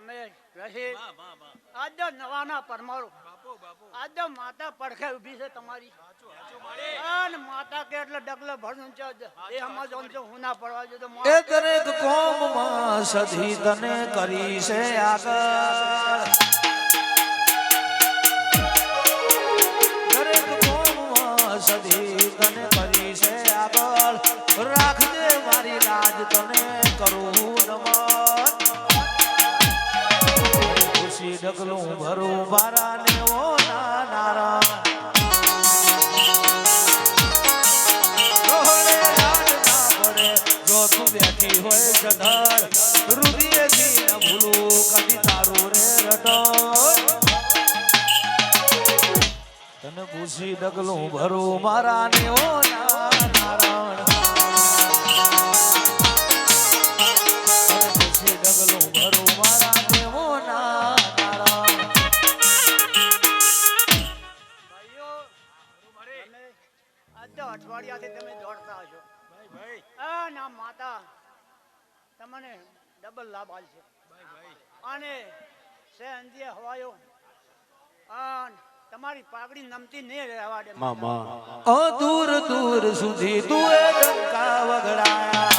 રમેશ રશીદ આજ તો નવાના પરમારો આજ તો માતા પડખે ઊભી છે તમારી અને માતા કે એટલે ડગલે ભરનું છે એ સમજો છો હું ના પડવા જો તો એ દરેક કોમમાં સધી તને કરી છે આગળ દરેક કોમમાં સધી તને કરી છે આગળ રાખજે મારી રાજ તને કરું નમન ખુશી ડગલું ભરું મારા ને ઓ નારા બેઠી હોય જધર હૃદયથી ન ભૂલું કદી તારું રે રટો તને પૂછી ડગલું ભરું મારા ને ઓ નારાયણ તને પૂછી ડગલું ભરું મારા ને ઓ નારાયણ ભાઈઓ આજ તો અઠવાડિયાથી તમે દોડતા હશો ના માતા તમને ડબલ લાભ આલશે અને સે અંજે હવાયો તમારી પાઘડી નમતી નહીં રહેવા દે મામા દૂર દૂર સુધી તું એ ડંકા વગડાયા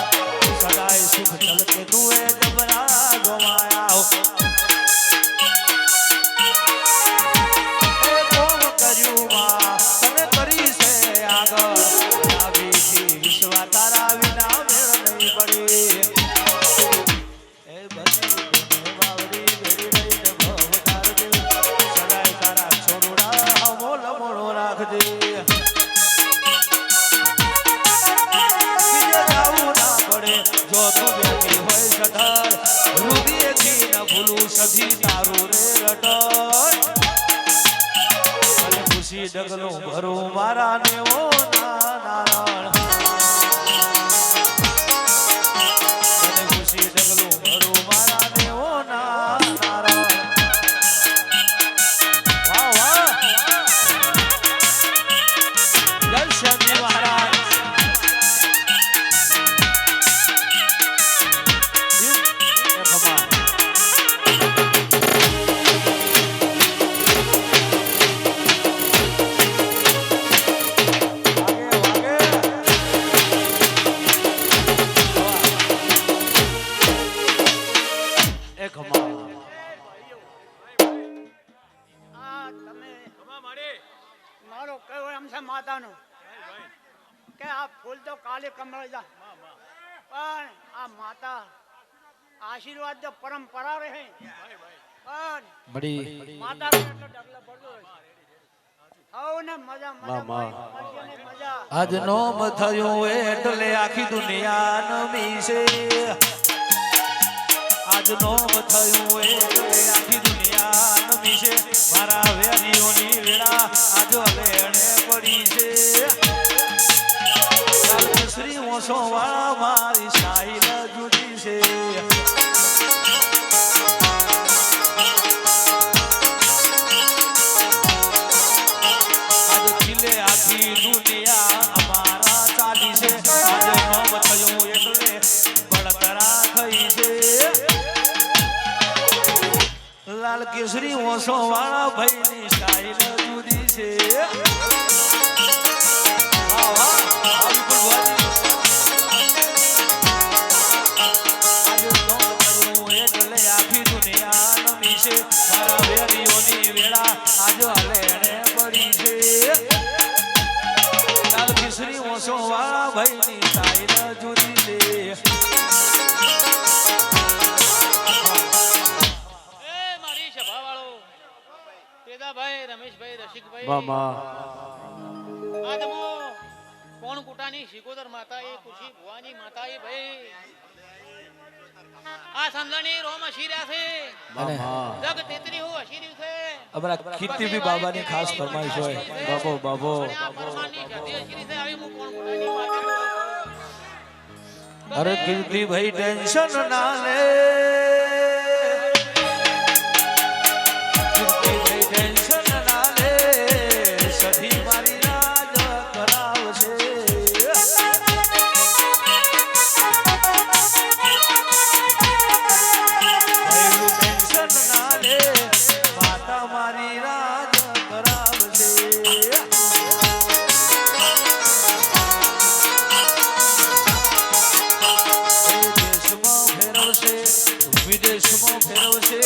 સદાય સુખ ચલકે તું એ ડબરા ગવાયા એ કોમ કર્યું માં તને કરી છે આગળ આવી વિશ્વ તારા વિના મેળ નહીં પડી એ બધી વાવડી બેડી રહીને ભવ તાર દિલ સદાય તારા છોડુડા અમોલ મોળો રાખજે બીજે જાવું ના પડે જો તું બેઠી હોય સધર હૃદયથી ન ભૂલું સધી તારું રે રટણ અને ખુશી ડગલું ભરું મારા ને ઓ નારાયણ મારો કયો એમ છે માતાનો કે આ ફૂલ તો કાલે કમળ જા પણ આ માતા આશીર્વાદ તો પરંપરા રહે પણ માતા એટલે ડગલા પડતો આવ ને મજા મજા આજ નોમ થયું એટલે આખી દુનિયા નમી છે આજ નોમ થયું એટલે આખી દુનિયા નમી છે મારા વેરીઓની વેળા આજ વેણે પડી છે શ્રી ઓસો વાળા મારી સાહિલ જુદી છે આજ ખીલે આખી દુનિયા અમારા ચાલી છે આજ નોમ થયું એટલે બળતરા થઈ છે લાલ કેસરી ઓસો વાળા ભાઈ ની સ્ટાઈલ જુદી છે એટલે આખી દુનિયા નમી છે મારા વેરીઓની વેળા આજ હલેણે પડી છે લાલ કેસરી ઓસો વાળા ભાઈ ની સ્ટાઈલ જુદી છે ભાઈ રમેશભાઈ રસિકભાઈ મામા આ તમો કોણ કુટાની શિકોતર માતા એ ખુશી ભુવાની માતા એ ભાઈ આ સંદણી રોમ હસીર્યા છે મામા જગ તેતરી હું હસીર્યું છે અમારા કીર્તિભી બાબાની ખાસ ફરમાઈશ હોય બાબો અને આ ફરમાનની જતી હસીરી છે આવી હું કોણ કુટાની માતા અરે કીર્તિભાઈ ટેન્શન ના લે ટેન્શન આવશે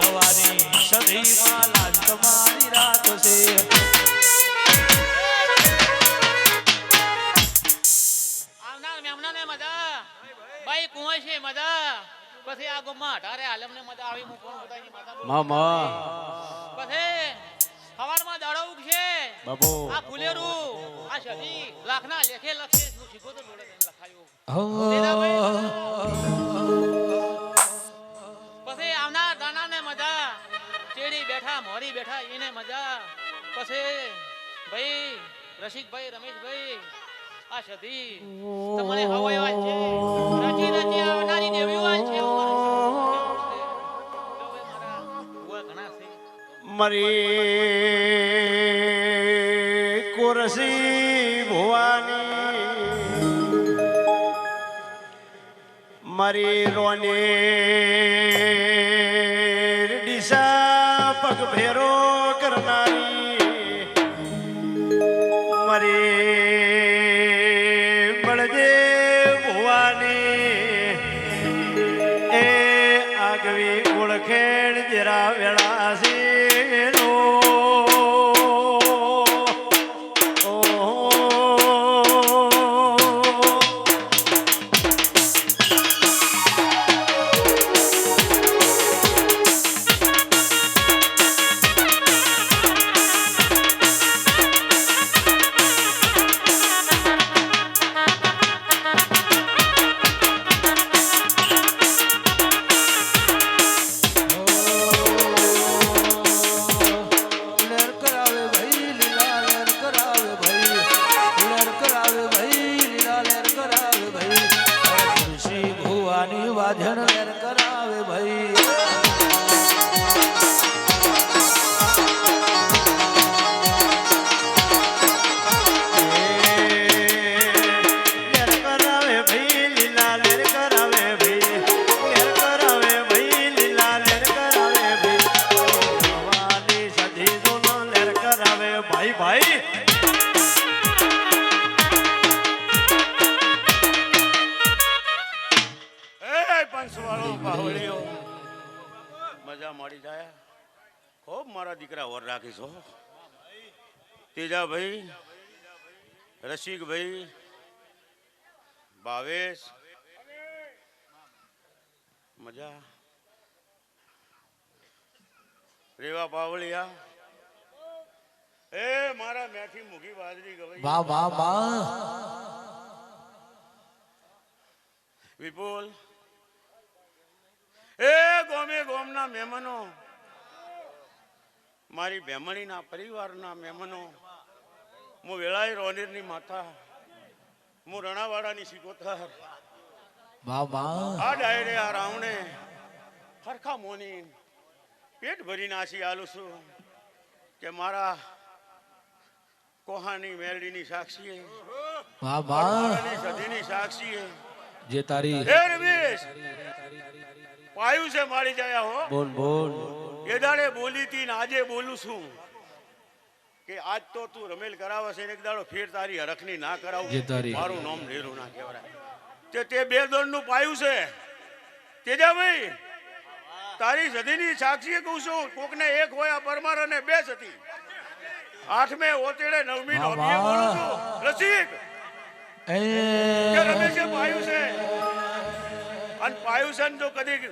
નવાની સદીમાં લાજ તમારી રાત છે આવનાર મહેમાનોને મજા ભાઈ કુંવર છે મજા પછી આ ગોમમાં અઢારે આલમને મજા આવી મૂકો બધાની માતા બોલો. મામા પછી સવારમાં દાડો ઉગશે બાબો આ ફુલેરું આ સદી લાખના લેખે લખે હું શીખો તો જોડે તેને લખાયું પછી આવનાર દાનાને મજા ચેડી બેઠા મોરી બેઠા એને મજા પછી ભાઈ રસિકભાઈ રમેશભાઈ આ સદી તમને હવાય વાત છે રચી રચી આવનારી દેવી વાત છે એવું મારે મારા ભુવા ઘણા છે મરી કુરસી ભુવાની મરી રોની દિશા પગ ભેરો કરનારી મરી બળદે ભુવાની એ આગવી ઓળખેણ જરા વેળા છે વાજણ લેર કરાવે ભાઈ મજા મળી જાય ખૂબ મારા દીકરા વર રાખીશો તેજાભાઈ રસિકભાઈ ભાવેશ મજા રેવા પાવળિયા એ મારા મેઠી મૂકી બાજરી ગવાઈ વાહ વાહ વાહ વિપુલ એ ગોમે ગોમના મહેમાનો મારી બેમણીના પરિવારના મહેમાનો હું વેળાઈ રોનીરની માતા હું રણાવાડાની સિકોતર વાહ વાહ આ ડાયરે આ રાવણે હરખા મોની પેટ ભરીને આસી આલું છું કે મારા કોહાની મેરડીની સાક્ષીએ વાહ વાહ સદીની સાક્ષીએ જે તારી હે રમેશ પાયું છે મારી જાય હો બોલ બોલ એ દાડે બોલી તી ને આજે બોલું છું કે આજ તો તું રમેલ કરાવે છે એક દાડો ફેર તારી હરખની ના કરાવું મારું નામ લેરું ના કહેવાય તે બે દોડ નું પાયું છે તેજાભાઈ તારી સદીની સાક્ષીએ કહું છું કોકને એક હોય આ પરમાર અને બે સતી આઠમે ઓતેડે નવમી નોમીએ બોલું છું રસિક એ કે રમેશે પાયું છે અને પાયું છે ને જો કદી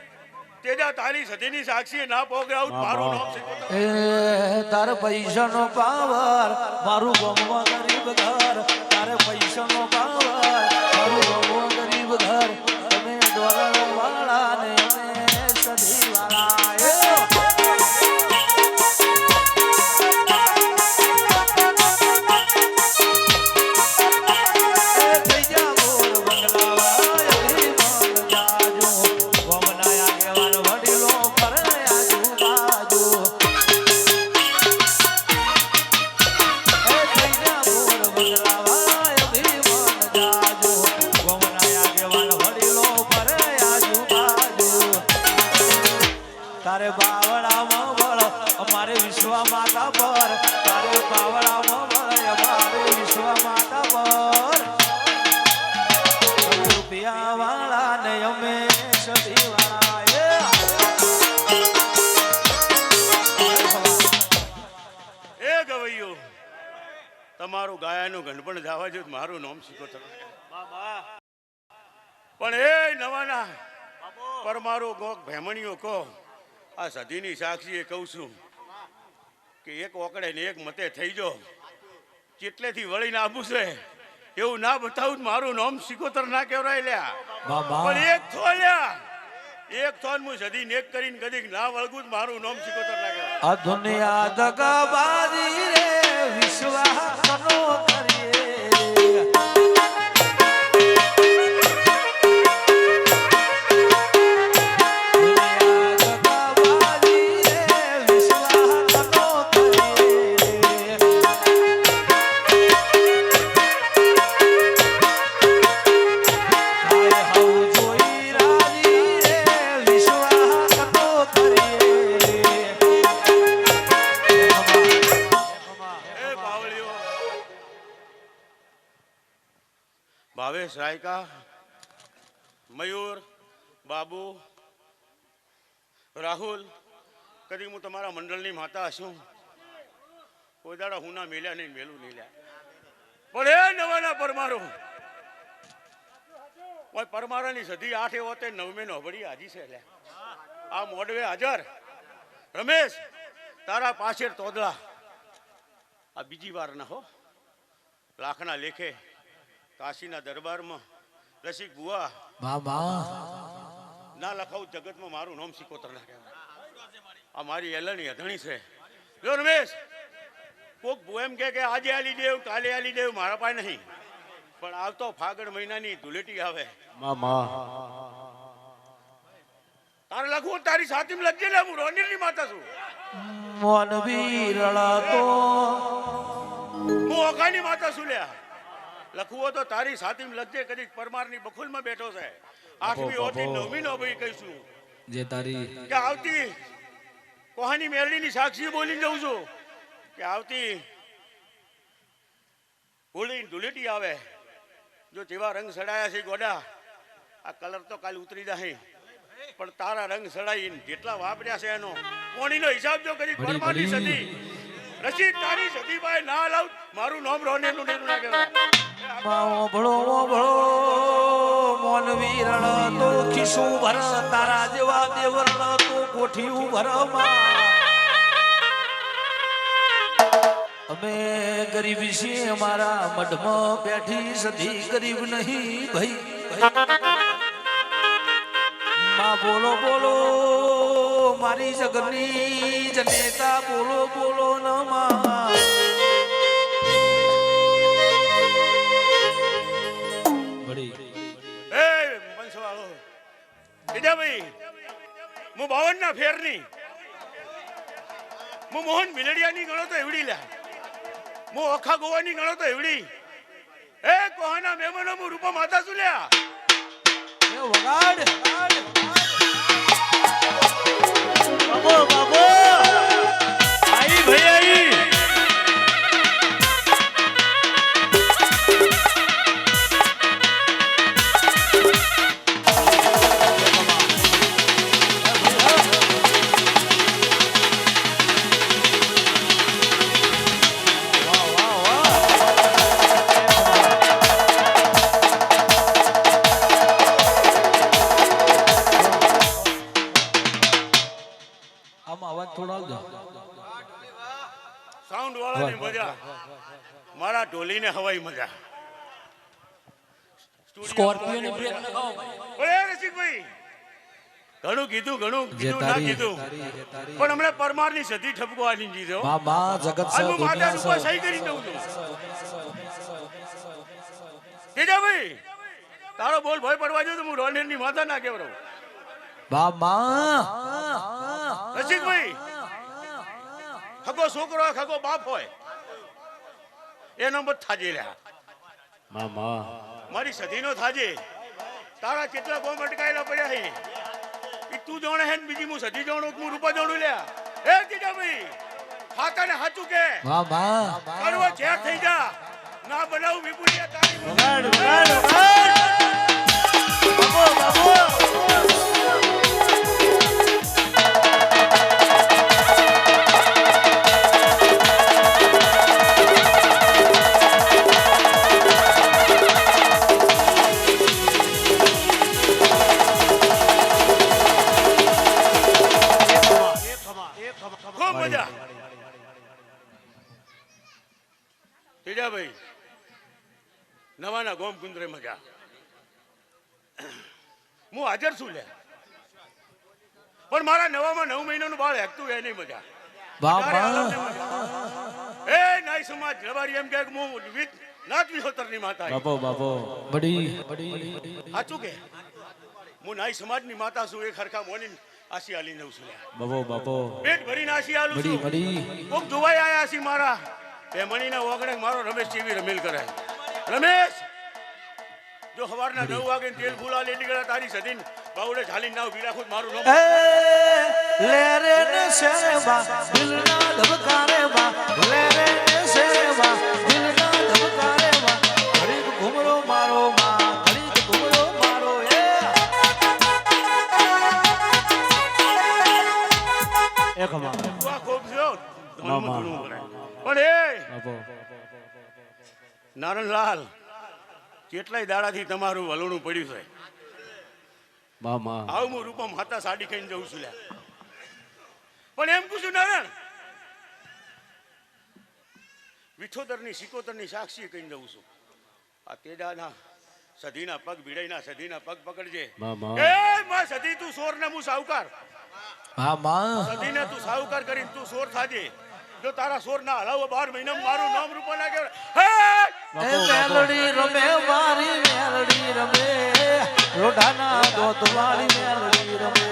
તેજા તારી સદીની સાક્ષીએ ના પોગરાવું મારું નામ છે એ તારે પૈસાનો પાવર મારું ગમવા ગરીબ ઘર તારે પૈસાનો પાવર મારું ગમવા ગરીબ ઘર તમે ડોલર વાળા ને અમે સદી વાળા તારે બાવળામાં બળ અમારે વિશ્વ માતા પર તારે બાવળામાં બળ અમારે વિશ્વ માતા પર રૂપિયા વાળા ને અમે સદી વાળા મારું ગાયાનું ઘનપણ જવા જો મારું નામ સિકોતર. પણ એ નવાના પરમારો ગોક ભેમણીઓ કહો આ સદીની સાક્ષીએ કહું છું કે એક ઓકડે ને એક મતે થઈ જો ચેટલેથી વળીને આપું છે એવું ના બતાવું મારું નામ સિકોતર ના કહેવાય લ્યા. પણ એક થો લ્યા એક થોન હું સદી નેક કરીને કદીક ના વળગું મારું નામ સિકોતર ના કહેવાય. આ દુનિયા દગાબાજી રે વિશ્વાસ નો કરીએ ભાવેશ રાયકા, મયુર, બાબુ, રાહુલ, કદી હું તમારા મંડળની માતા હશું. કોઈ દાડા હું ના મેલ્યા નહીં, મેલું નહીં લ્યા. પણ એ નવાના પરમારો કોઈ પરમારાની સદી 8 હોતે 9 નોબડી હાજી છે લ્યા. આ મોડવે હાજર રમેશ તારા પાછળ તોદલા આ બીજી વાર ના હો. લાખના લેખે કાશીના દરબારમાં રસિક બુઆ ના લખાવું જગતમાં મારું નામ સિકોતર ના કહેવાય. આ મારી એલની અધણી છે. જો રમેશ કોક એમ કે આજે આલી દેવ કાલે આલી દેવ મારા પાસે નહીં, પણ આવતો ફાગણ મહિનાની ધૂળેટી આવે તારે લખવું તારી સાથીમાં લખજે ને. હું રોનિલની માતા છું. મોનવી રળાતો હું ઓકાની માતા છું લ્યા. લખવો તો તારી સાથીમાં લખજે. કદી પરમારની બખુલમાં બેઠો છે. 8મી હોતી 9મી નો ભાઈ કહીશું જે તારી કે આવતી કોહાની મેરડીની સાક્ષી બોલી જઉં છું કે આવતી હોળી ધૂળેટી આવે જો જેવા રંગ સડાયા છે ગોડા આ કલર તો કાલ ઉતરી જાય, પણ તારા રંગ સડાઈને જેટલા વાપર્યા છે એનો કોણીનો હિસાબ જો કરી પરમારની સદી રસી તારી સદી ભાઈ ના લાવ મારું નામ રોનેનું નેનું ના કહેવાય. ઓભળો મોનવી રળતો ખિસ્સું ભર તારા જેવા દેવરણ તો કોઠિયું ભર અમે ગરીબ છીએ અમારા મઢમાં બેઠી સધી ગરીબ નહીં ભાઈ. માં બોલો બોલો મારી જગની જનેતા બોલો બોલો ન માં. હું 52 ના ફેરની હું મોહન મિલડિયાની ગણો તો એવડી લ્યા. હું ઓખા ગોવાની ગણો તો એવડી. એ કોહાના મહેમાનો હું રૂપા માતા છું લ્યા. વગાડ બાબો બાબો આઈ ભાઈ આઈ. સાઉન્ડ વાળાની મજા મારા ઢોલીને હવાઈ મજા. સ્કોર્પિયો ની બ્રેક લગાવો. ઓય રસિકભાઈ ઘણું કીધું ના કીધું, પણ હમણે પરમારની સદી ઠપકો આલી દીધો. બાબા જગત સે માતા રૂપા સહી કરી દઉં છું. તેજાભાઈ તારો બોલ ભય પડવા જો તો હું રોનેરની માતા ના કેવરો. બાબા રસિકભાઈ ખગો છોકરો હોય ખગો બાપ હોય એનો મત થાજે લ્યા. મારી સધીનો થાજે. તારા કેટલા ગોમ અટકાયેલા પડ્યા છે એ તું જાણે હે ને બીજી હું સધી જાણું હું રૂપા જાણું લ્યા. એ તેજાભાઈ ખાતા ને હાચું કે કરવા ઝેર થઈ જા ના બનાવું વિપુલિયા તારી ખૂબ મજા. તેજાભાઈ નવાના ગોમ કુંદરે મજા. હું હાજર છું લે, પણ મારા નવામાં 9 મહિનાનું બાળ હેકતું એ નહીં મજા. વાહ તારે વાહ હાલતને મજા. એ નાઈ સમાજ રબારી એમ કે હું નાચ વિહોતરની માતા બાપો બાપો બડી સાચું કે હું નાઈ સમાજની માતા છું. એક હરખા મોની આશી આલી નવ છું. બાપો બાપો પેટ ભરીને આશી આલું બડી છું. બડી કોક જોવાઈ આયા છે મારા એ મણીના ઓગણે મારો રમેશ જેવી રમેલ કરાય. રમેશ જો સવારના 9 વાગે તેલ ફૂલા લઈ નીકળ્યા તારી સદીન બાવડે ઝાલીને નાવ બીરા ખુદ મારું નામ એ લે રે ને શેરવા દિલના ધબકારે વા લે રે ને શેરવા દિલના ધબકારે વા ઘડીક ઘુમરો મારો માં ઘડીક ઘુમરો મારો એક માં વાહ ખૂબ છે ધોનમાં ઘણું કરાય. પણ એ બાપો નારણલાલ કેટલાય દાડાથી તમારું વલોણું પડ્યું છે. મામા આવ હું રૂપમ હાથા સાડી ખાઈને જઉં છું લ્યા. પણ એમ પૂછું નારાયણ વિઠોદરની સિકોતરની સાક્ષી કહીને જઉં છું. આ તેડાના સધીના પગ ભીડાઈના સધીના પગ પકડજે. મામા એ માં સધી તું સોર ને હું સાવકાર. મામા સધીને તું સાવકાર કરીને તું સોર થાજે. જો તારા સોર ના હલાવો 12 મહિના મારું નામ રૂપા લાગે. એ મેલડી રમે મારી મેલડી રમે રોઢાના દોત વાળી મેલડી રમે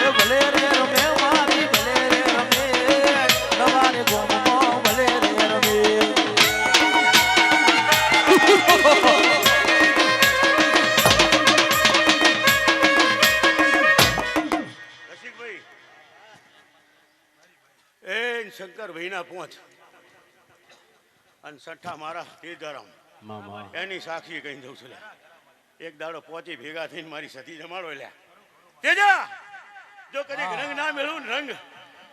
એ ભલે રે રમે મારી ભલે રે રમે નવાને ગોમમાં ભલે રે રમે રસિકભાઈ એ શંકર ભાઈના પહોંચ અને સઠ્ઠા મારા તેજારામ મામા એની સાક્ષી કહીને જઉં છું લ્યા. એક દાડો પહોંચી ભેગા થઈને મારી સતી જમાડો લ્યા. તેજા જો કદી રંગ ના મેળવું ને રંગ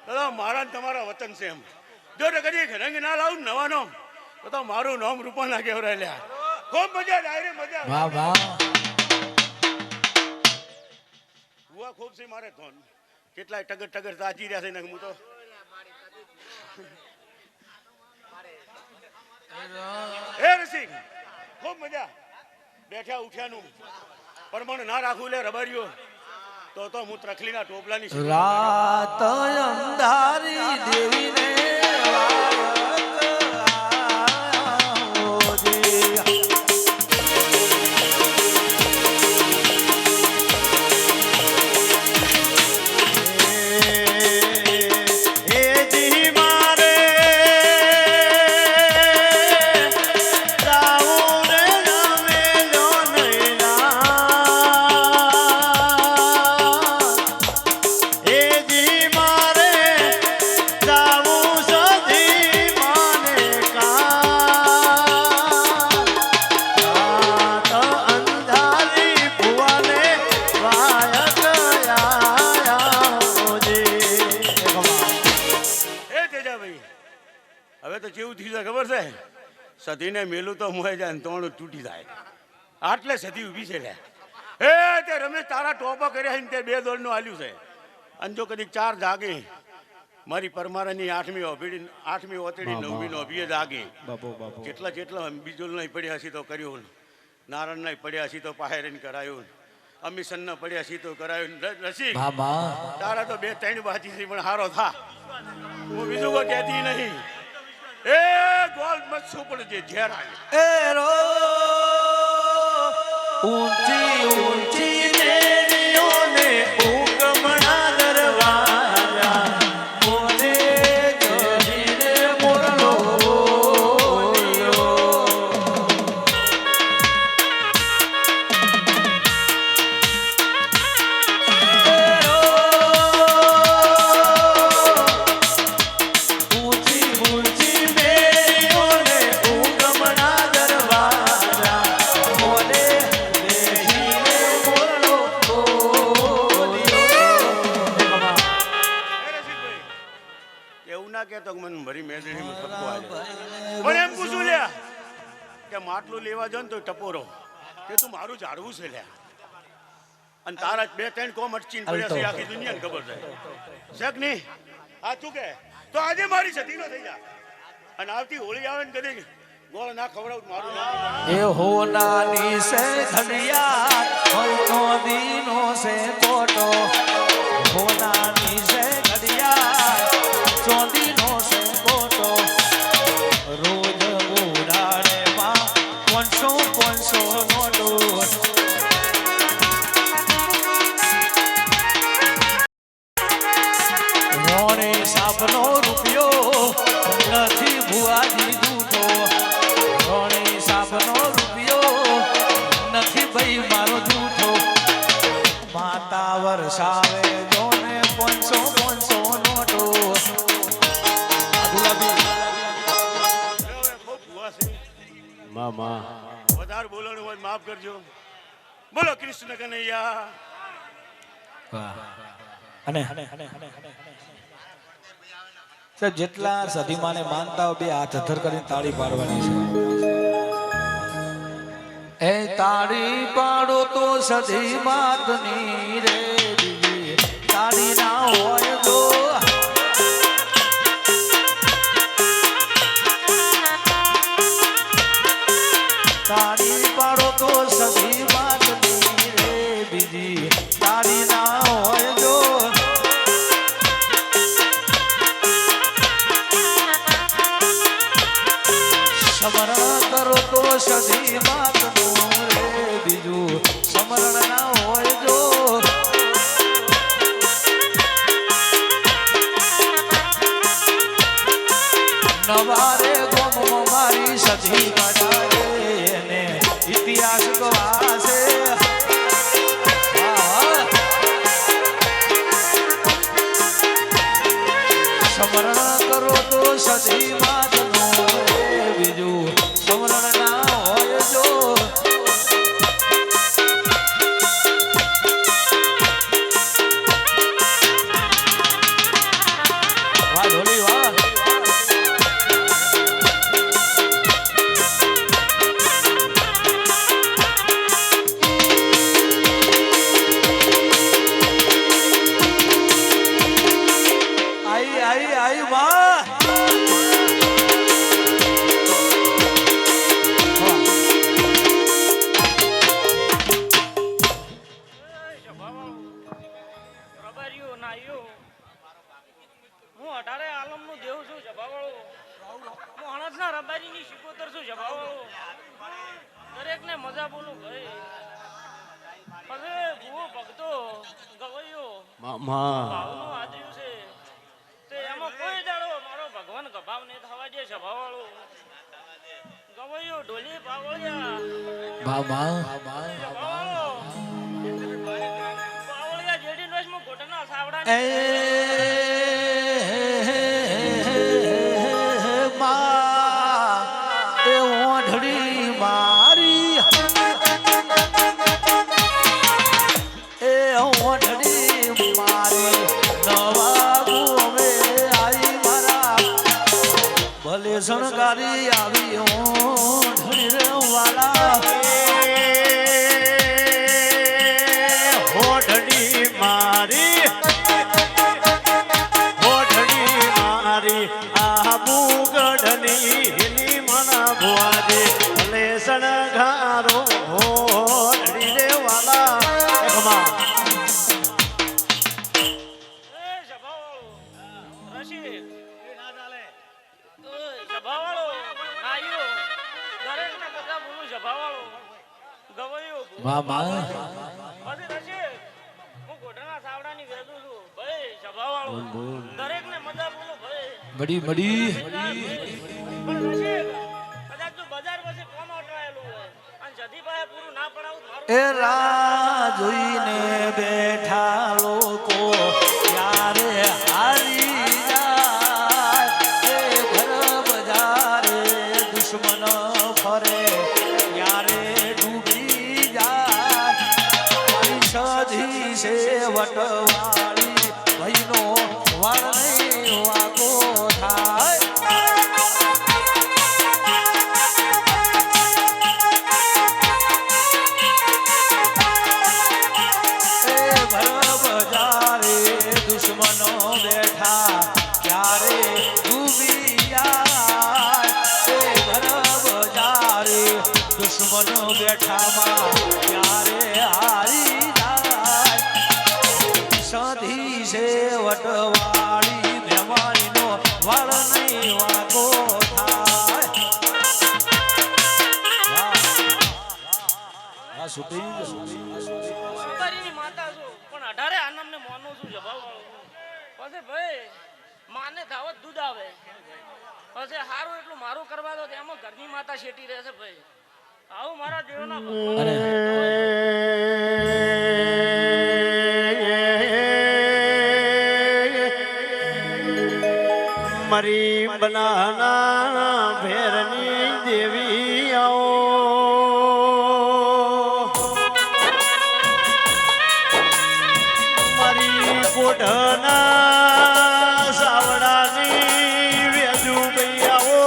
તો મારા ને તમારા વતન છે એમ. જો કદી રંગ ના લાવું નવાનો તો મારું નામ રૂપાના કહેવાય લ્યા. ખૂબ મજા ડાયરે મજા. વાહ વાહ હુઆ ખૂબ છે મારે ધોન કેટલાય ટગર ટગર તાજી રહ્યા છે ને હું તો એ રસિક ખૂબ મજા બેઠા ઉઠ્યાનું પરમણ ના રાખું લે રબારીઓ તો હું ત્રખલીના ટોપલાની રાત અંધારી દેવીને સધીને મેલું તો મોય જાય ને તોણું તૂટી જાય. આટલે સધી ઊભી છે લે. એ તે રમેશ તારા ટોપા કર્યા છે તે 2 દોડનું આલ્યું છે. અને જો કદી 4 જાગે મારી પરમારાની 8મી ઓભીડી 8મી ઓતડી 9મી નો અભીએ જાગે. બાપો બાપો કેટલા કેટલા બીજોલ નહીં પડ્યા છે તો કર્યું, નારણ નહીં પડ્યા છે તો પાહેરીને કરાયું, અમીશન ના પડ્યા છે તો કરાયું. રસિક તારા તો 2-3 બાજી છે પણ હારો થા. હું બીજું કોઈ કહેતી નહીં. એ ગોલ મત સુપડ જે ઝેરાય એ રો ઊંચી ઊંચી મેરીઓને ઉગમણા દરવાજા મોને જડીને મોરલો પણ એમ પૂછું લ્યા કે માટલું લેવા જાવ ને તો ટપોરો તે તું મારું જાળવું છે લ્યા અને તારા જ બે ત્રણ કોમ અટચીને પડ્યા છે આખી દુનિયાને ખબર છે શેક નહીં આ તું કે તો આજે મારી સતીનો થઈ જા અને આવતી હોળી આવે ને કદી ગોળ ના ખવડાવું મારું નામ એ હોનાની સે ઘડિયા હોનો દીનો સે કોટો હોનાની સે ઘડિયા ચોંદીનો સે કોટો રોજ ઉડાડે માં 500 નોટો રોણે સાપનો રૂપિયો નથી ભુવાજી જૂઠો રોણે સાપનો રૂપિયો નથી ભાઈ મારો જૂઠો માતા વરસાવે જોને 500 નોટો મામા વધારે બોલવાનું હોય માફ કરજો બોલો કૃષ્ણ કનૈયા અને સાહેબ જેટલા સધીમાને માનતા હોય બે હાથ અધર કરીને તાળી પાડવાની છે એ તાળી પાડો તો સધી માતની રે બીજી તાળી ના હોય તો તાળી પાડો તો સધી માતની રે બીજી તાળી ના હોય તો સમરણ કરો તો સધી માતનું રે બીજું સમરણ ના હોય જો નવારે ગોમમાં મારી સધી બજાવે એને ઇતિહાસ ગવાશે સમરણ કરો તો સધી માતનું બીજું સમરણ ના હોય જો વાહ ઢોલી વાહ આઈ વાહ હું 18 આલમનું દેવ છું જભાવાળો હું અણસના રબારીની શિકોતર છું જભાવાળો દરેકને મજા બોલું ભાઈ પછી ભૂવો ભક્તો ગવૈયો ભાવનું આદર્યું છે તે એમાં કોઈ દાડો મારો ભગવાન ગભાવ ને થવા દે જભાવાળો ગવૈયો ઢોલી પાવળિયા પાવળિયા જેડી નોસમાં ઘોટના સાવડા શણગારી આવી ઢળી રે વાલા હોઢડી મારી આબુ ગઢની હિલી મના ભુવાજી ભલે શણગારો હોઢડી રે વાલા બડી બડી એ રાહ જોઈને બેઠા લોકો યારે હારી જાય એ ઘર બજારે દુશ્મન ફરે યારે ડૂબી જાય સધી છે વટવાળી ભાઈનો વાળ નહીં વાગો થાય આ શૂટિંગ સુતારીની માતા છું પણ 18 આનંદને મોનું છું જભાવાળો પછી ભાઈ માને ધાવત દૂધ આવે પછી હારું એટલું મારું કરવા દો એમાં ઘરની માતા શેટી રહેશે ભાઈ આવું મારા દેવના ભગવાન મરી બનાના ભેરની દેવી આવો મરી કોઢના સાવડાની વેજુ ભાઈ આવો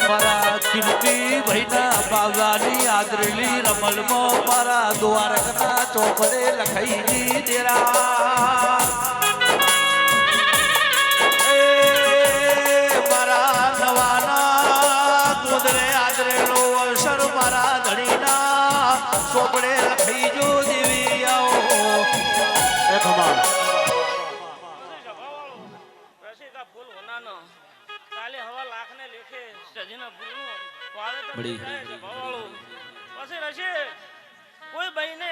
મારા કીર્તિ ભાઈના બાગાની આદરેલી રમલમાં મારા દ્વારકના ચોપડે લખાઈ દેરા મારા નવાના કુદરે આદરેલો અવસર મારા ધણીના ચોપડે લખાઈ જો દેવી આવો એ ખમા રસિકા ફૂલ હોનાનો કાલે હવા લાખને લેખે સજીના ફૂલનું વાવેતર થાય જભાવાળો પછી રસી કોઈ બહેને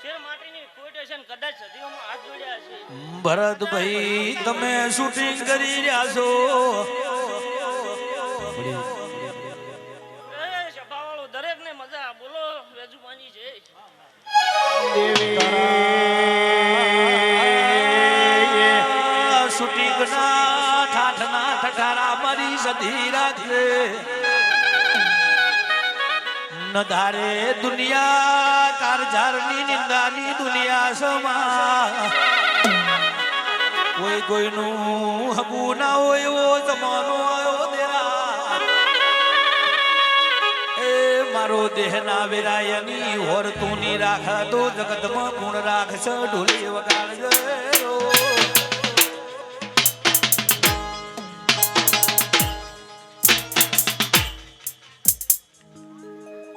શેર માટીની કોટેશન કદાચ સદીઓમાં હાથ જોડ્યા છે ભરતભાઈ તમે શૂટિંગ કરી રહ્યા છો એ સભાવાળો દરેકને મજા બોલો વેજુમાની છે શૂટિંગ ના ઠાઠના ઠઠારા મારી સધી રાખે ન ધારે દુનિયા કારજારની નિંદાની દુનિયા સમા કોઈ કોઈનું હબુ ના હોય એવો જમાનો આવ્યો દેરા એ મારો દેહ ના વેરાયની હોર તું ની રાખ તો જગતમાં ગુણ રાખશ ઢોલી વગાડજો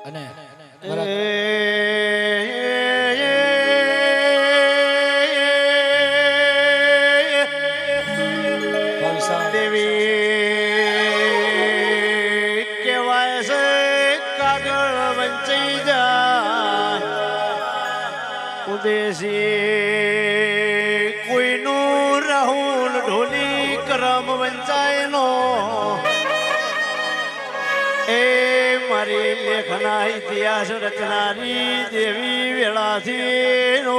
અને દેવી કહેવાય છે કાગળ વંચાઈ જાય ઉદેશી કોઈનું રાહુલ ઢોલી કરમ વંચાય નો એ મારી લેખના ઇતિહાસ રચનારી દેવી વેળાથી નો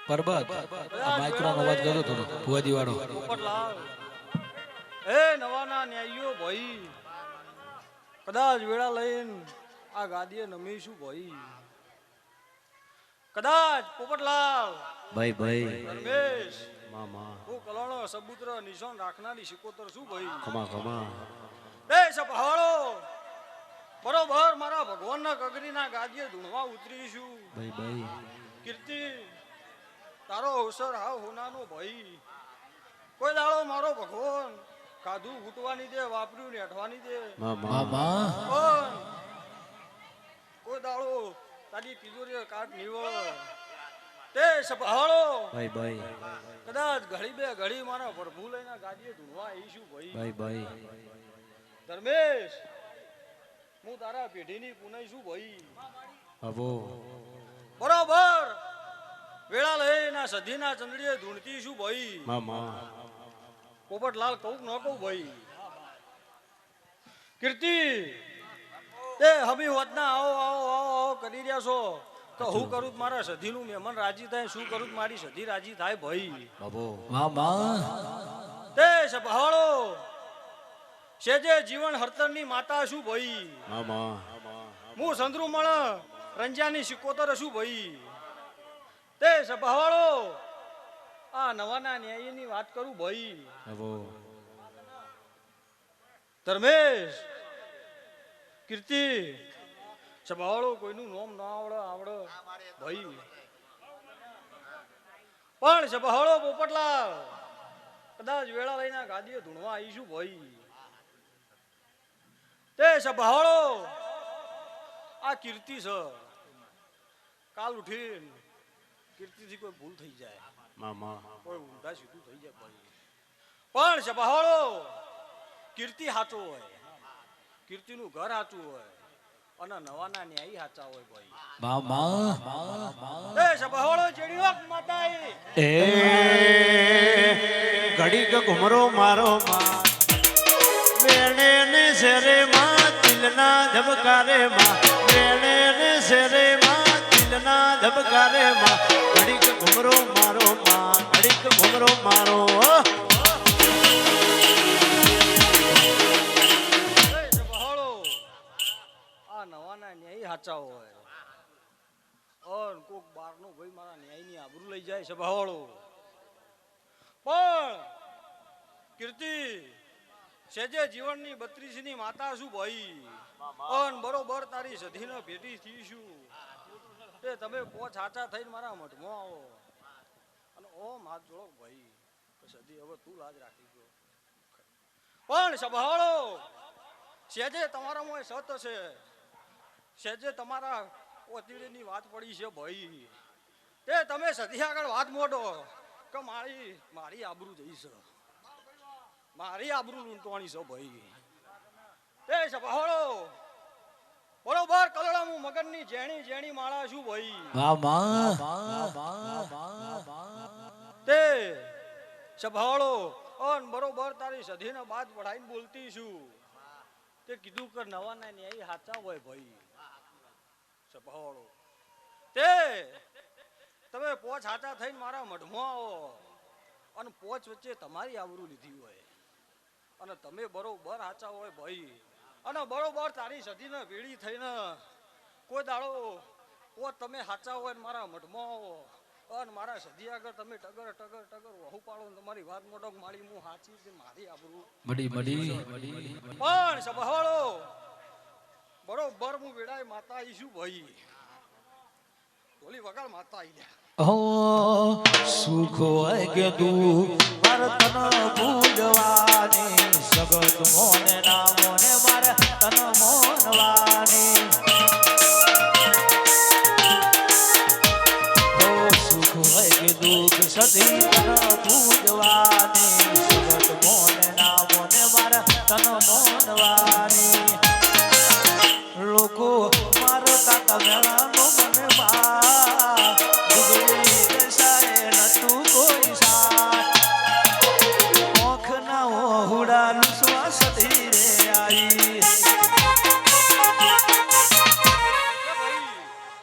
પરબત આ માઇક્રોનો અવાજ ગયો થોડો ભુવાજી વાળો એ નવાના ન્યાયીઓ ભાઈ કદાચ વેળા લઈને આ ગાદીએ નમીશું ભાઈ કદાચ પોપટલાલ ભાઈ ભાઈ રમેશ મામા હું કલાણો સબૂત્ર નિશાન રાખનારી શિકોતર છું ભાઈ ખમા ખમા એ સપહાળો બરોબર મારા ભગવાનના કગરીના ગાદીએ ધૂણવા ઉતરીશું ભાઈ ભાઈ કીર્તિ તારો અવસર હાવ હોનાનો ભાઈ કોઈ દાડો મારો ભગવાન ખાધું ઘૂંટવાની દે વાપર્યું ને અઠવાની દે મામા પણ કોઈ દાડો તારી તિજોરી કાટ નીવળ તે સભાળો ભાઈ ભાઈ કદાચ ઘડી બે ઘડી મારા પ્રભુ લઈને ગાદીએ ધૂણવા આવીશું ભાઈ ભાઈ ભાઈ ધર્મેશ હું તારા પેઢીની પુનાઈ છું ભાઈ અબો બરોબર વેળા લઈને સધીના ચંદડીએ ધૂણતી છું ભાઈ મામા પોપટલાલ કહું ન કહું ભાઈ કીર્તિ તે હમી હોતના આવો આવો આવો આવો કરી રહ્યા છો તો હું કરું મારા સધીનું મહેમાન રાજી થાય શું કરું મારી સધી રાજી થાય ભાઈ બાબો મામા તે સભાળો સેજે જીવન હરતરની માતા શું ભાઈ મામા હું સંદ્રુમણ રંજાની સિકોતર શું ભાઈ તે સભાળો આ નવાના ન્યાયની વાત કરું ભાઈ અબો ધર્મેશ કીર્તિ સભાળો કોઈનું નામ ના આવડે ભાઈ પણ સભાળો પોપટલાલ કદાચ વેળા લઈને ગાદીએ ધૂણવા આવીશું ભાઈ તે સભાળો આ કીર્તિ છે કાલ ઉઠીને કીર્તિથી કોઈ ભૂલ થઈ જાય મામા કોઈ ઊંધા સીધું થઈ જાય ભાઈ પણ સભાળો કીર્તિ સાચો હોય કીર્તિનું ઘર સાચું હોય અને નવાના ન્યાયી સાચા હોય ભાઈ મામા એ સભાળો ચેડી વાક માતા એ ઘડીક ઘુમરો મારો માં વેણે ને શેરે માં દિલના ધબકારે માં વેણે ને શેરે માં દિલના ધબકારે માં ઘડીક ઘુમરો મારો માં ઘડીક ઘુમરો મારો એ સભાળો આ નવાના ન્યાયી સાચા હોય ઓર કોક બારનો ભાઈ મારા ન્યાયની આબરૂ લઈ જાય સભાળો પણ કીર્તિ સેજે જીવનની 32 ની માતા છું ભાઈ અન બરોબર તારી સધીનો ભેટી થી છું તે તમે પોચ સાચા થઈને મારા મઠમાં આવો અને ઓમ હાથ જોડો ભાઈ કે સધી હવે તું લાજ રાખી ગયો પણ સંભાળો સેજે તમારામાં સત છે સેજે તમારા ઓતીડીની વાત પડી છે ભાઈ તે તમે સધી આગળ વાત મોડો કે મારી આબરૂ જઈ છે મારી આબરૂ લૂંટવાની છે ભાઈ તે સંભાળો બરોબર કલડા હું મગનની જેણી જેણી માળા છું ભાઈ તે સંભાળો અન બરોબર તારી સધીને બાદ પઢાઈને બોલતી છું તે કીધું કે નવાના ન્યાય હાચા હોય ભાઈ સંભાળો તે તમે પોચ હાચા થઈને મારા મઢમાં આવો અને પોચ વચ્ચે તમારી આબરૂ લીધી હોય અને તમે બરોબર હાચા હોય ભાઈ અને બરોબર તારી સધીને વેડી થઈને કોઈ દાડો પોત તમે હાચા હોય ને મારા મઢમાં આવો અને મારા સધી આગળ તમે ટગર ટગર ટગર વહુ પાડો ને તમારી વાત મોટો મારી હું હાચી છે મારી આબરૂ પણ સંભાળો બરોબર હું વેડાય માતા આવી છું ભાઈ ઢોલી વગાડ માતા આવી ગયા સુખ હોય કે દુઃખ તન પૂજવાની સગત મોને ના મોને મારે તન મોનવાની સુખ હોય કે દુઃખ સદી તન પૂજવાની સગત મોને ના મોને મારે તન મોનવાની લોકો મારો કાકા મેળાનો મને બા ડુગરી દશાએ નતું કોઈ સાથ ઓખ ના ઓહુડા શ્વાસ ધીરે આવી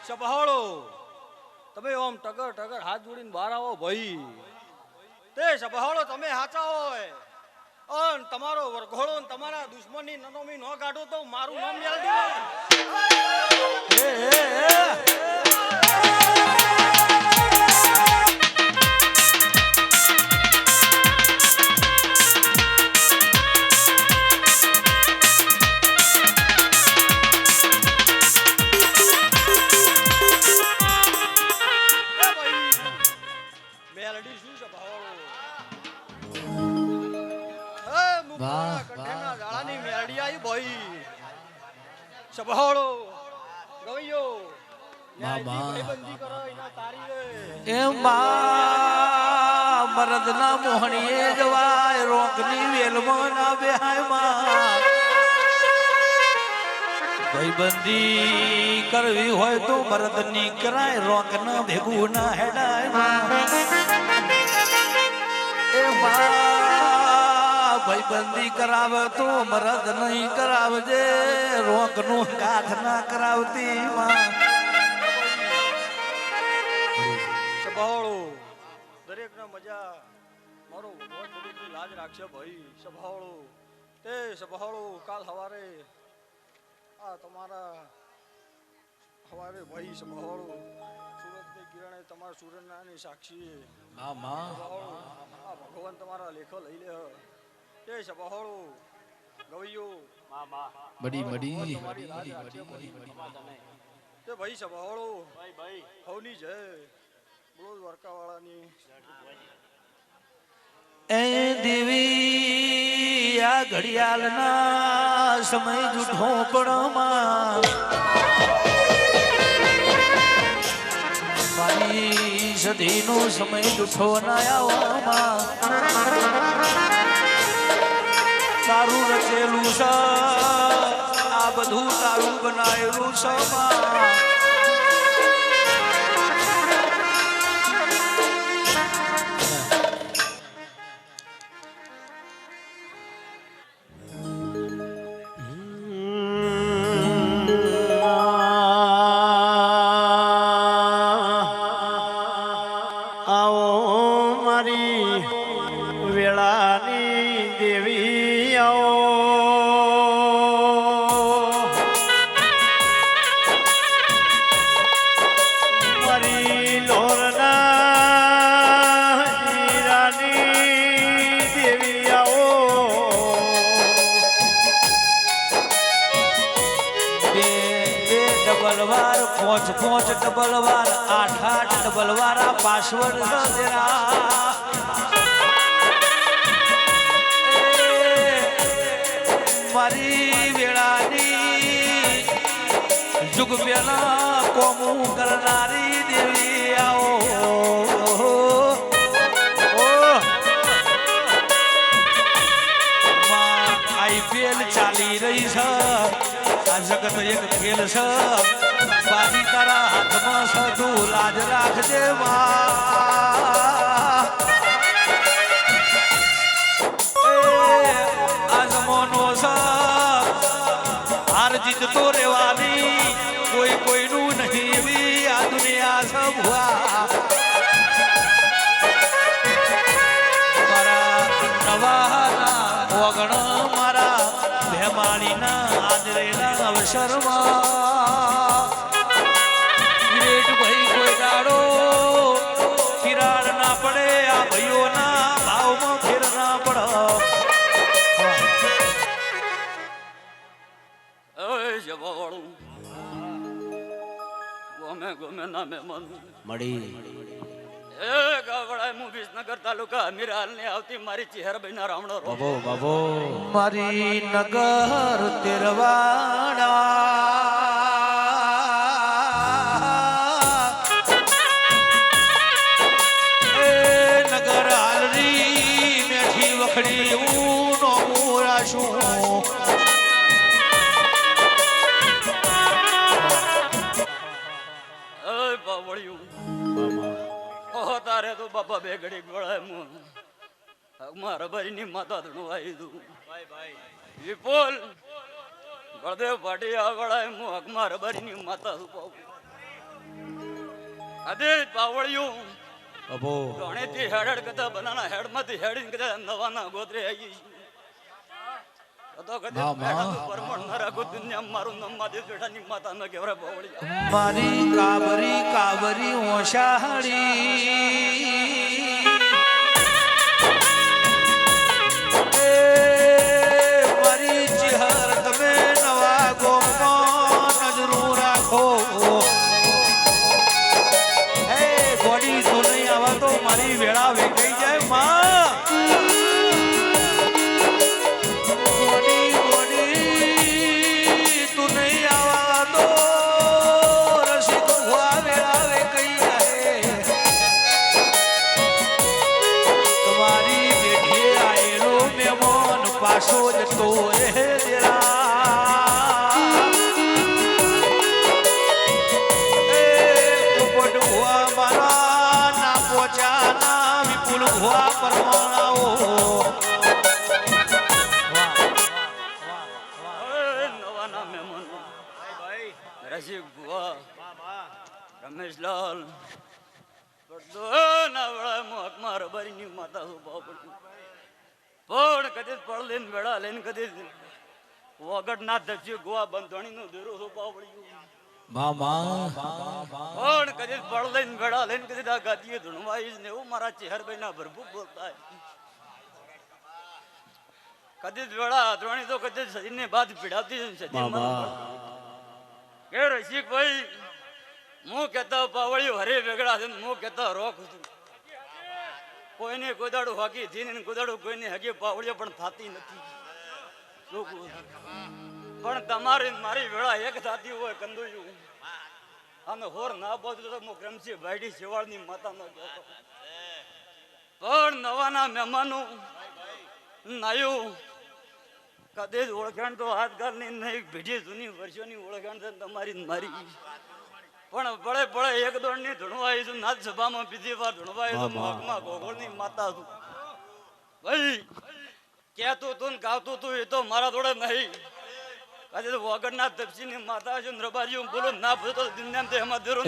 સંભાળો તમે ઓમ ટગર ટગર હાથ જોડીને બહાર આવો ભાઈ તે સંભાળો તમે હાચા હોય અન તમારો વરઘોડો ને તમારા દુશ્મનની નનોમી ન કાઢો તો મારું નામ યાદ મેલડી શું સંભાળો કંઠેના જાળાની મેલડી આવી ભાઈ સંભાળો ગવૈયો ભાઈબંધી કરો એના તારી રે એમાં મરદના મોહણીએ જવાય રોકની વેલમાં ના બેહાય માં ભાઈબંધી કરવી હોય તો મરદની કરાય રોક ના ભેગું ના હેડાય એમાં ભાઈબંધી કરાવે તો મરદ નહીં કરાવજે રોક નું કાઠ ના કરાવતી માં સંભાળો દરેક ના મજા મારો ભગવાન દરેકની લાજ રાખશે ભાઈ સંભાળો તે સંભાળો કાલ સવારે આ તમારા સવારે ભાઈ સંભાળો સુરતની કિરણે તમારા સૂર્યનારાયણની સાક્ષી સંભાળો આ ભગવાન તમારા લેખો લઈ લે તે સંભાળો ગવૈયો બડી બડી તે ભાઈ સભાળો હવની જય બોલો દ્વારકા વાળાની એ દેવી આ ઘડિયાળના સમય જૂઠો પણમાં મારી સદીનો સમય જૂઠો ના આવવામાં તારું રચેલું છે આ બધું તારું બનાવેલું છે માં. આવો મારી વેળાની દેવી આવો મારી લોરના હીરાની દેવી આવો બે બે ડબલ વાર પોચ પોચ ડબલ વાર આઠ આઠ ડબલ વાર આ પાસવર્ડ મારી વેળાની જુગ પેલા કોમું કરનારી દેવી આવો આઈપીએલ ચાલી રહી છે આ જગત એક ખેલ છે બાજી તારા હાથમાં છે તું લાજ રાખજે માં. આ જમાનો છે હાર જીત તો રેવાની કોઈ કોઈનું નહીં એવી આ દુનિયા છે ભુવા. મારા નવાના ઓગણ મારા ભેમાણીના આદરેના અવસરમાં વિરેટ ભાઈ કોઈ દાડો તિરાડ ના પડે આ ભાઈઓના ભાવમાં ફેર ના પડે. એ જવાવાળું ગમે ગમે ના મહેમાન મળી એ ગાવડા હું વિસનગર તાલુકા અમીરાલ ને આવતી મારી ચહેરબાઈના રામણો રો બાબો બાબો મારી નગર તેરવાડા એ નગર હાલરી મેઠી વખડી ઊનો મોરાશું એ બાવળિયું ઓહો તારે તો બાપા બે ઘડી ગળાય મુ મારા બારીની માતા ધણું આવી દઉં વિપુલ બળદેવ પાટી આગળાય મુ મારા બારીની માતા સુપાવું અદે બાવળિયું બાબો ગણેથી હેડ કદા બનાના હેડમાંથી હેડીને કદા નવાના ગોત્રે આવી તો કદે પરમણ મારા ગો દુનિયા મારું નામ માદે બેઠાની માતા ન કેવરા બાવળિયા મારી કાબરી કાબરી ઓશાળી મારી ચિહર તમે નવા ગોમમાં નજરું રાખો હે ગોડી તો નહીં આવા તો મારી વેળા વેચાઈ જાય માં. ગોડી ગોડી તું નહીં આવા તો રસિક હુઆ વેળા વેચાઈ જાય. તમારી બેઠી આયેલો મહેમાન પાછો જતો રહે દેરા એ પોપટ હુઆ મારા ના પોચા ના વિપુલ હુઆ પરમાણાઓ નવાના મહેમાન રસિક ભુવા રમેશલાલ ના વેળા મોક મારા બારીની માતા સુપાવ પડ્યું પણ કદી પડ લઈને વેળા લઈને કદી વગડ ના ધજ્યું ગોવા બંધણી નું ધીરું સુપાવ પડ્યું પણ કદી પડ લઈને વેળા લઈને કદી આ ગાદીએ ધૂણવાઈ ને એવું મારા ચહેરભાઈ ના ભરભૂ બોલતા કદી જ વેળા દ્રોણી તો કદી સજીને બાદ પીડાવતી સજી મન કે રસિકભાઈ હું કહેતા પાવળિયું હરે વેગડા છે હું કહેતા રોક છું કોઈને ગોદાડું હાકી ધીને ગોદાડું કોઈને હગી પાવળિયો પણ થતી નથી શું કહું? પણ તમારી મારી વેળા એક થતી હોય કંદોયું અને હોર ના બધું તો હું ક્રમશી ભાઈડી શિવાળની માતાનો કહેતો પણ નવાના મહેમાનો નાયું કદી જ ઓળખાણ તો આજકાલની નહીં ભીડી જૂની વર્ષોની ઓળખાણ છે તમારી ને મારી પણ ભળે ભળે એક દોડની ધૂણવાઈ છું નાથ સભામાં બીજી વાર ધૂણવાઈ છું મોગમાં ગોગોળની માતા છું ભાઈ કહેતું તું ને ગાવતું તું એ તો મારા જોડે નહીં કદી તો વગરના તપસીની માતા છું ને રબાજી બોલો ના ભૂતો તો દુનિયામાં તે એમાં દેરો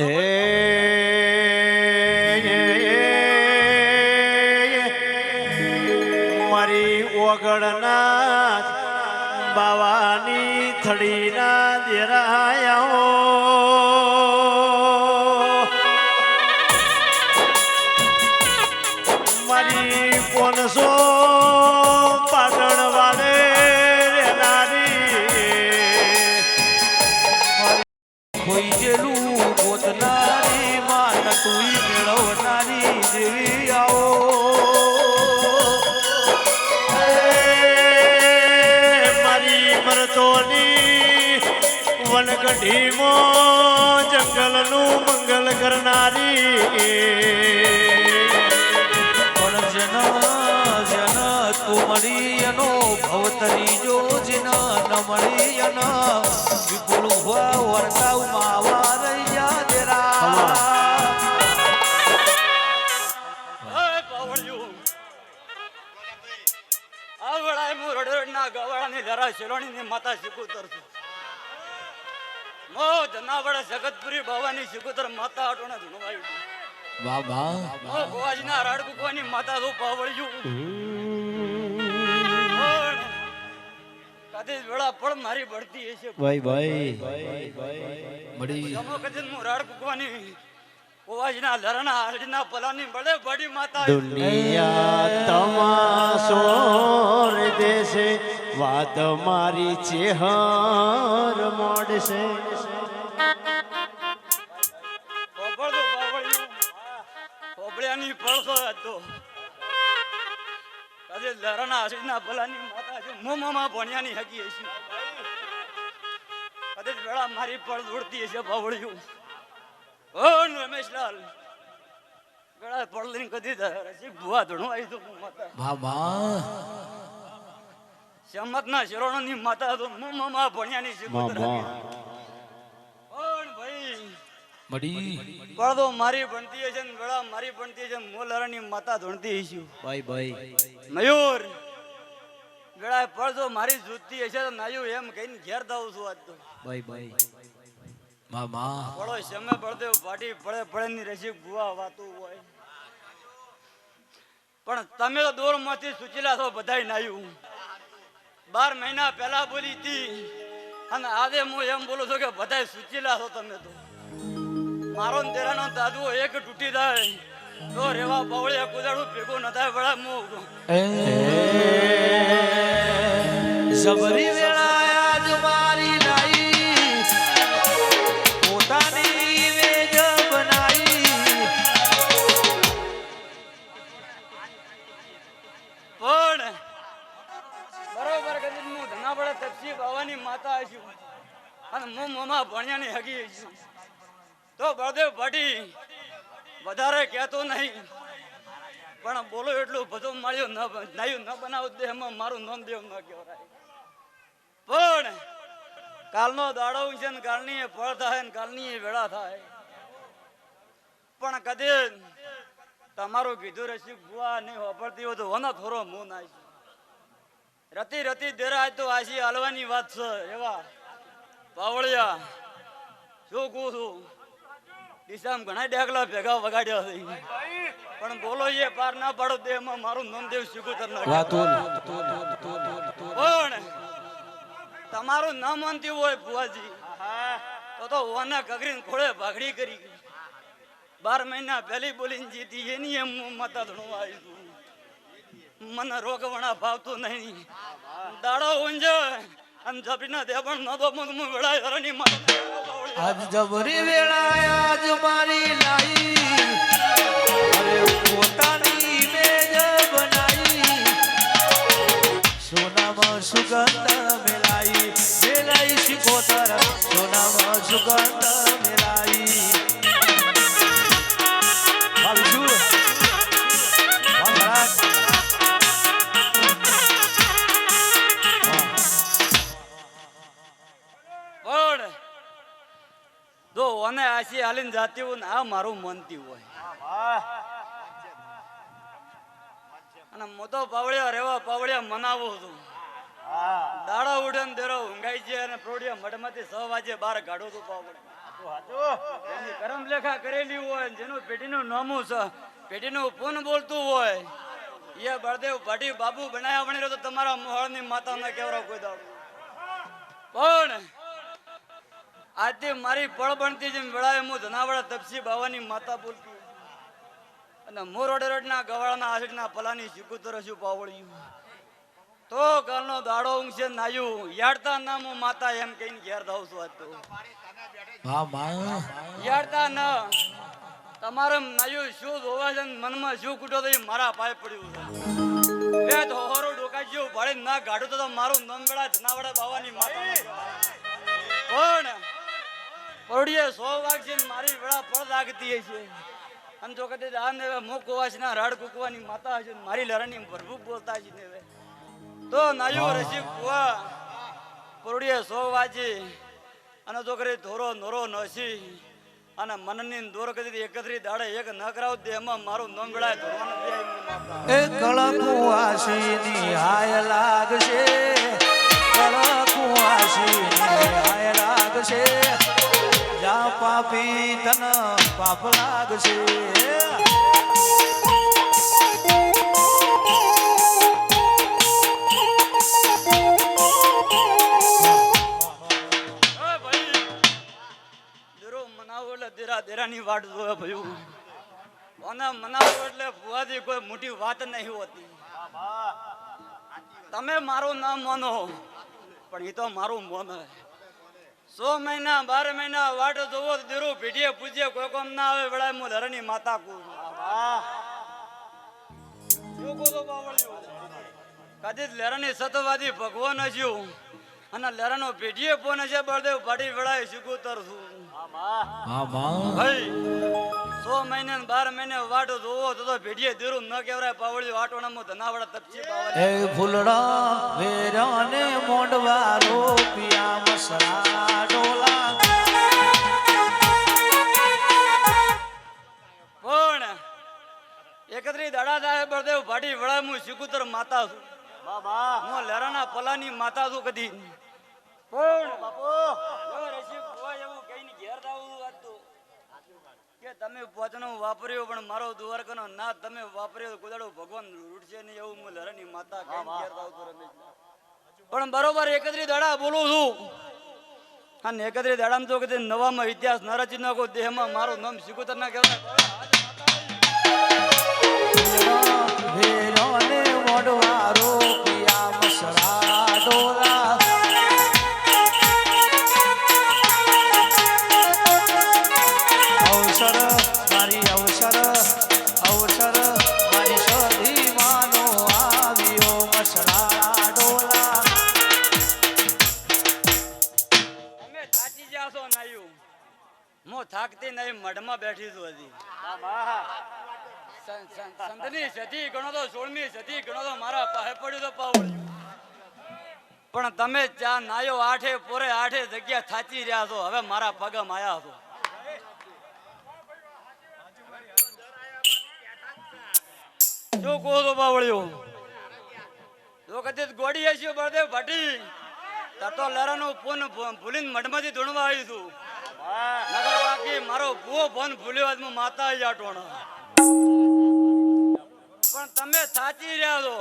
મારી ઓગળના બાવાની થડીના દેરાયાઓ મારી 500 પાટણ વાળે રેનારી ખોઈ ગયેલું ગોતનારી માન તુઈ મેળવનારી દેવી આવો મરતોની વનગઢીમાં જંગલનું મંગલ કરનારી પણ જન જન તું મળી એનો ભવતરી જો જન ન મળી એન વિપુલ વર્તાવ માવા રહી જા દેરા ગવાળાની જરા શિરોણીની માતા શિકુતર છું મો જનાવડ જગતપુરી ભવાની શિકુતર માતા અટોણે ધૂણવાઈ વાહ વાહ મો ગોવાજીના રાડકુકવાની માતા તો પાવળ્યું કદી વેળા પણ મારી બળતી હશે ભાઈ મળી જમો કદી હું રાડકુકવાની ગોવાજીના લરણા આરડીના પલાની બળે બડી માતા દુનિયા તમાસો રે દેશે વાત મારી ચેહર મોડશે પોપળતો પાવળ્યું પોપળિયાની પડતો હતો કદી લરણા આરડીના પલાની માતા છે મોમામાં ભણ્યાની હકી હશે કદી વેળા મારી પડ દોડતી હશે પાવળ્યું ઓન રમેશલાલ ગળા પડલીને કદી રસિક ભુવા ધણવાઈ તો માતા વાહ વાહ શમતના શિરોણની માતા તો મોમામાં ભણ્યાની શિકોતર ઓન ભાઈ મળી પડદો મારી ભણતી હશે ને ગળા મારી ભણતી હશે મોલરાની માતા ધણતી હશે ભાઈ મયુર ગળા પડદો મારી જૂતી હશે તો નાયું એમ કહીને ઘેર દાવું છું આજ તો ભાઈ મામા પડો શમે પડદે પાટી પડે પડે ની રસી ભુવા વાતું હોય પણ તમે તો દોરમાંથી સૂચેલા છો બધાય નાયું 12 મહિના પહેલા બોલી હતી અને આજે હું એમ બોલું છું કે બધાય સૂચેલા છો તમે તો મારો ને તેરાનો દાદુ એક તૂટી જાય તો રેવા બાવળિયા કુદાડું ભેગું ન થાય વડા હું જબરી વેળા આજ મારી લાઈ પોતાની વેજ બનાઈ પણ બરોબર કદી હું ધના પડે તપસી બાવાની માતા છું અને હું મોમાં ભણ્યાની હગી છું તો બળદેવ ભટ્ટી વધારે કહેતો નહીં પણ બોલો એટલું બધું મળ્યો નાયું ન બનાવ દે એમાં મારું નામ દેવ ન કહેવાય પણ કાલનો દાડો છે ને કાલની ફળ થાય ને કાલની વેળા થાય પણ કદી તમારું કીધું રસી બુઆ નહીં વાપરતી હોય તો વનો થોડો મું નાય રતી રતી દેરા તો આશી હાલવાની વાત છે એવા પાવળિયા શું કહું છું દિશામાં ઘણા ડેકલા ભેગા વગાડ્યા છે પણ બોલો એ પાર ના પાડો દે એમાં મારું નોંધેવ શીખુતર ના પણ તમારું ના માનતી હોય ભુવાજી તો ઓના કગરીને ખોળે ભાગડી કરી 12 મહિના પહેલી બોલીને જીતી એની એમ માતા ધણવા આવી છું મને રોગવણા ભાવતું નહીં દાડો ઊંઝ અને જપીના દેવણ નતો હું વેળાય હરની માતા આજ જબરી વેળા આજ મારી લાઈ અરે પોતાની મેજ બનાઈ સોનામાં સુગંધ મેલાઈ મેલાઈ શિકોતર સોનામાં સુગંધ મેલાઈ ભાવીશું મહારાજ પણ જો ઓને આશી હાલીને જાતી હોય ને આ મારું મનતી હોય અને હું તો પાવળિયા રેવા પાવળિયા મનાવું છું દાડા ઉડે ને દેરો ઊંઘાઈ છે અને પ્રોડિયા મઢમાંથી 6 વાગે બહાર કાઢો તો પાવળિયા એની કરમ લેખા કરેલી હોય જેનું પેટીનું નામું છે પેટીનું પૂન બોલતું હોય એ બળદેવ ભાટી બાબુ બનાયા બની રહ્યો તો તમારા મોહળની માતાને કેવરા કોઈ દાડો પણ આજથી મારી પળ બનતી જેમ વેળાએ હું ધનાવાડા તપસી બાવાની માતા બોલતી અને મોરોડ રોડના ગવાળના આસડના પલાની શિકુતર હશું પાવળ્યું તો કાલનો દાડો ઊંઘશે નાયું યાડતા નામ હું માતા એમ કહીને ઘેર થાઉં છું આજ તો હા માં યાડતા ન તમારે નાયું શું જોવા છે ને મનમાં શું કૂટો તો એ મારા પાય પડ્યું છે બે ધોરો ડોકાજ્યો ભાડે ના ગાડું તો મારું નામ વેળા ધનાવાડા બાવાની માતા પણ પરોડીએ 100 વાગશે મારી વેળા પળ લાગતી છે અને જો કદાચ આને મોકવાસના રાડ કુકવાની માતા છે મારી લરણી ભરભૂ બોલતા છે ને તો નાયો રસી કુવા પરોડીએ 100 વાગે અને જો કરે ધોરો નોરો નસી અને મનની દોર કદી 31 દાડે એક ન કરાવ દે એમાં મારું નામ વેળા ધોરવાનું દે માતા એ કળકુવાસીની હાય લાગશે કળકુવાસીની હાય લાગશે જા પાપી તન પાપ લાગશે દેરાની વાટ જોવે ભયું ઓને મનાવો એટલે ફુવાથી કોઈ મોટી વાત નહીં હોતી તમે મારું નામ માનો પણ એ તો મારું મન હે 100 મહિના 12 મહિના વાટ જોવો તો દેરું પીઠીએ પૂજ્ય કોઈ કોમ ના આવે વેળા હું ધરની માતા કુ કદી લેરાની સતવાદી ભગવાન હસ્યું અને લેરાનો પીઠીએ પોને છે બળદેવ ભાટી વેળાએ શીખુતર છું હા માં ભાઈ 100 મહિને 12 મહિને વાટો જોવો તો ભેડીએ દેરું ન કેવરાય પાવળ્યું આટોણામાં ધનાવાડા તપસી પાવળ્યા એ ફૂલડા વેરાને મોંડવારો પિયા મસરા ડોલા પણ 31 દાડા થાય બળદેવ ભાટી વડા હું શિકુતર માતા છું હું લેરાના પલાની માતા છું કદી પણ બાપુ રસીક હોય એવું કહીને ઘેર જાવું વાતું કે તમે પોતાનું વાપર્યો પણ મારો દ્વારકાનો ના તમે વાપર્યો કુદાડો ભગવાન રૂડશે નહીં એવું હું લરાની માતા કહીને ઘેર જાઉં છું રમેશ પણ બરોબર 31 દાડા બોલું છું અને 31 દાડામાં તો કદી નવામાં ઇતિહાસ ન રચી નાખો દેહમાં મારું નામ શિકુતર ના કહેવાય વેરાને મોંડવારો પિયા મસરા ડોલા અવસર મારી અવસર અવસર મારી સધી માનો આવ્યો મસરા ડોલા તમે થાકી ગયા છો નાયું હું થાકતી નહીં મઢમાં બેઠી છું હજી સંતની સતી ગણો તો 16મી સતી ગણો તો મારા પાસે પડ્યું તો પાવળ્યું પણ તમે ચા નાયો 8 પોરે 8 જગ્યા થાચી રહ્યા છો હવે મારા પગમ આયા છો જો કહો તો પાવળ્યો જો કદી ગોડી હસ્યો બળદેવ ભાટી તો લરાનું ફોન ભૂલીને મઢમાંથી ધૂણવા આવી છું નગર બાકી મારો ભૂવો ફોન ભૂલ્યો આજ હું માતા આવી આટોણા પણ તમે સાચી રહ્યા છો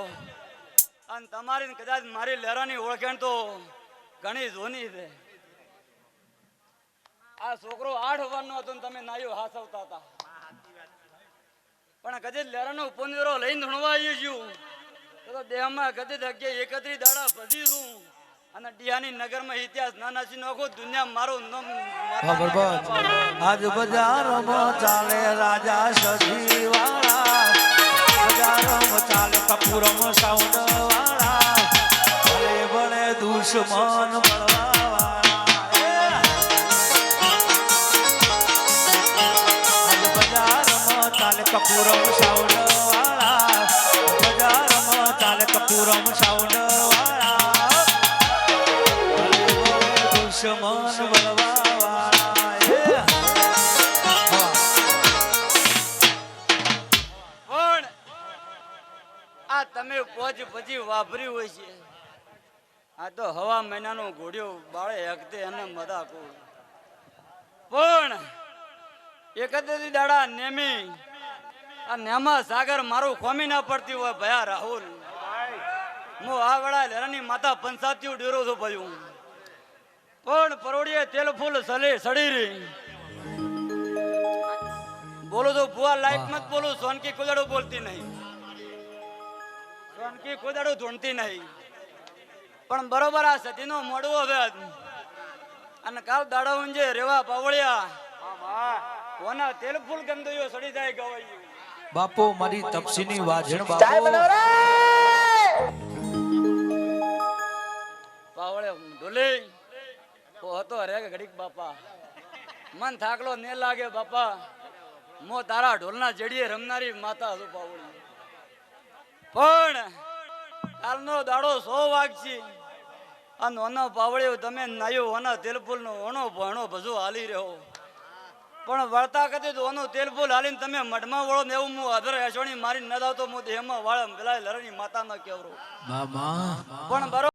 અને તમારી કદાચ મારી લહેરાની ઓળખાણ તો ઘણી જૂની છે આ છોકરો 8 વર્ષનો હતો ને તમે નાયો હાસવતા હતા પણ કદી લહેરાનો પુંજરો લઈને ધૂણવા આવી છું તો દેહમાં ગતિ ધકે 31 દાડા ભજી છું અને ડિયાની નગરમાં ઇતિહાસ ના નાસી નાખો દુનિયા મારું નામ આજ બજારમાં ચાલે રાજા સજી વાળા બજારમાં ચાલે કપૂરમ સાઉન્ડ વાળા ભલે ભલે દુશ્મન મળવા વાળા આજ બજારમાં ચાલે કપૂરમ સાઉન્ડ વાળા બજારમાં ચાલે કપૂરમ સાઉન્ડ વાળા ભલે ભલે દુશ્મન મળવા પણ આ તમે પોજ પછી વાપર્યું હોય છે આ તો હવા મહિનાનો ઘોડ્યો બાળે હકતે અને મદાકો પણ 31 દાડા નેમી આ નેમા સાગર મારું ખોમી ના પડતી હોય ભયા રાહુલ હું આ વેળા લેરાની માતા પંચાયતીઓ ડેરો છો ભયું પણ પરોડીએ તેલ ફૂલ સડી રહી બોલો તો ભુવા લાઈફ મત બોલો સોનકી કોદાડો બોલતી નહીં સોનકી કોદાડો ધૂણતી નહીં પણ બરોબર આ સતીનો મોડવો હવે અને કાલ દાડો ઊંજે રેવા પાવળિયા કોના તેલ ફૂલ ગંદોયો સડી જાય ગવાયું બાપુ મારી તપસીની વાજણ બાપુ પાવળે ઢોલે ઓ હતો રે ઘડીક બાપા મન થાકલો ને લાગે બાપા મો તારા ઢોલના જડીએ રમનારી માતા છું પાવળી પણ કાલનો દાડો 100 વાગશી આ નોનો પાવળ્યો તમે નાયો ઓના તેલફૂલ નો ઓનો ભણો ભજો હાલી રહ્યો પણ વળતા કદી તો ઓનો તેલફૂલ હાલીને તમે મઢમાં વળો ને એવું હું અધર હેસોણી મારી ન દાવતો હું દેહમાં વાળે પેલા લરણી માતા ન કેવરો મામા પણ બરો